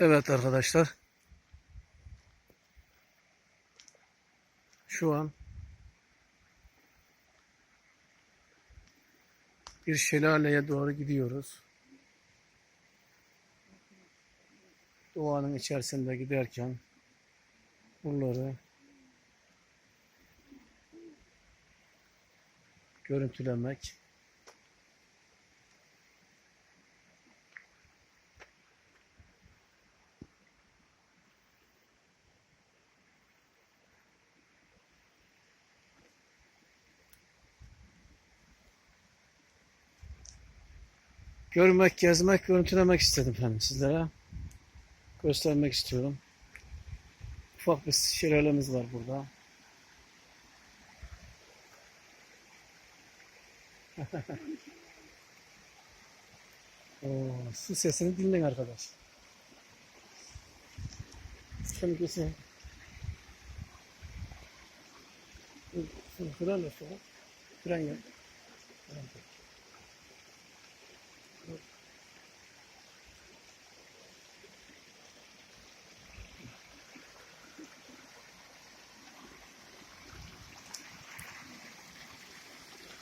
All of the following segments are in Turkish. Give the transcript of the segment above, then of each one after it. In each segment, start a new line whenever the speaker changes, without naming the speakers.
Evet arkadaşlar, şu an bir şelaleye doğru gidiyoruz. Doğanın içerisinde giderken buraları görüntülemek. Görmek, gezmek, görüntülemek istedim efendim sizlere. Göstermek istiyorum. Ufak bir şelalemiz var burada. Oo, su sesini dinleyin arkadaş. Şimdi kesin. Fren yok. Fren yok.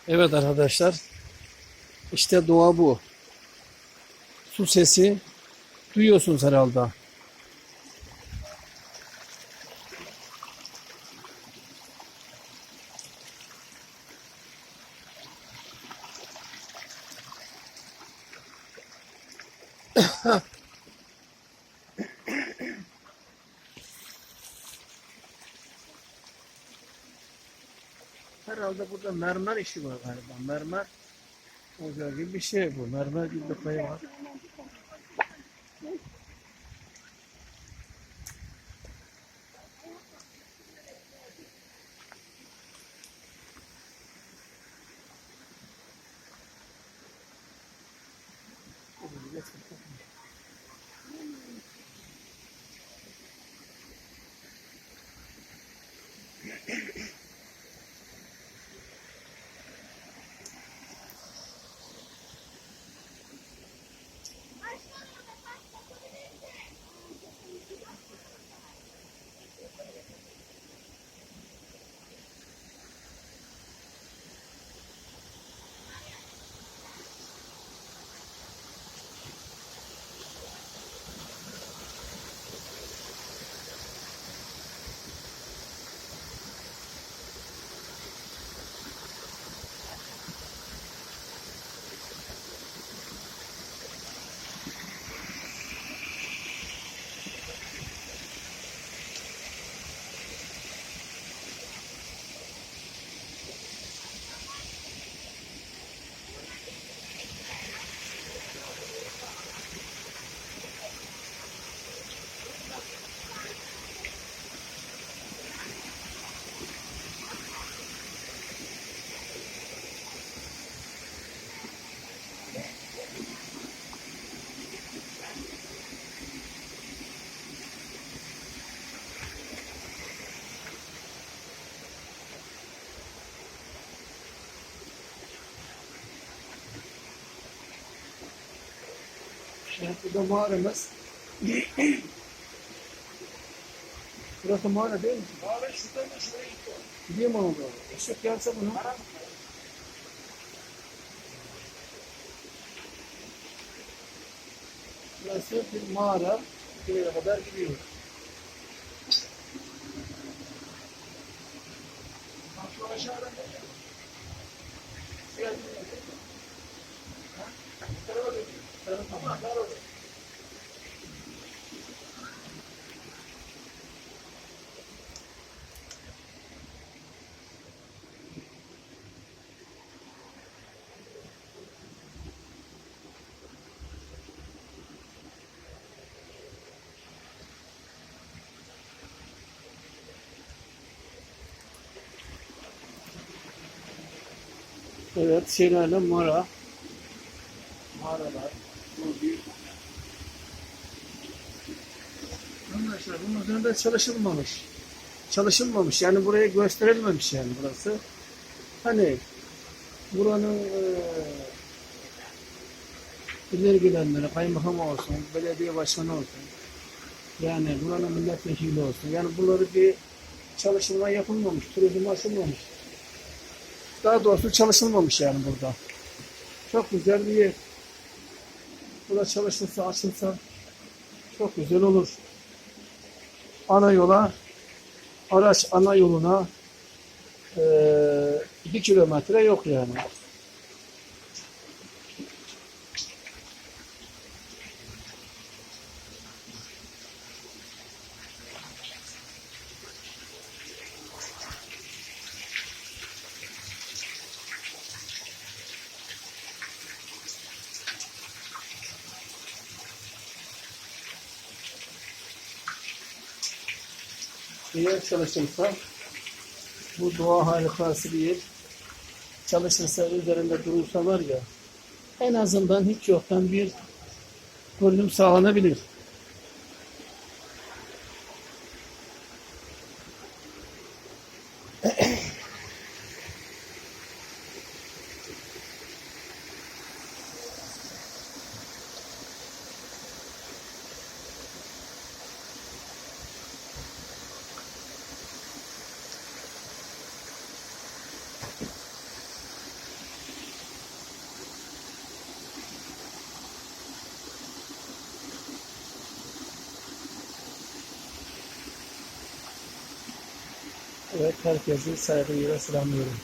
Evet arkadaşlar, işte doğa bu. Su sesi duyuyorsunuz herhalde. Herhalde burada mermer işi var galiba. Mermer ocağı gibi bir şey bu. Mermer gibi bir kaya var. Burada mağaramız. Burası mağara değil mi? Mağara şuradan da şuraya gidiyor. Gidiyor mu ona doğru? Işık gelse bunu. Burası bir mağara. Buraya kadar gidiyor. Bak şu aşağıdan geliyor. Tarafa dönüyor. Tarafa dönüyor. Evet, şeylerle mağara. Mağaralar. Bu büyük. Arkadaşlar bunun üzerinde çalışılmamış. Çalışılmamış. Yani buraya gösterilmemiş yani burası. Hani buranın ileri gelenleri, kaymakam olsun, belediye başkanı olsun. Yani buranın milletvekili olsun. Yani bunları bir çalışma yapılmamış, turizm açılmamış. Daha doğrusu çalışılmamış yani burada. Çok güzel bir yer. Burada çalışılsa, açılsa çok güzel olur. Ana yola, araç ana yoluna 2 kilometre yok yani. Eğer çalışılsa, bu doğa harikası bir yer. Çalışılsa, üzerinde durulsa var ya, en azından hiç yoktan bir görünüm sağlanabilir. Evet, herkesi saygıyla selamlıyorum.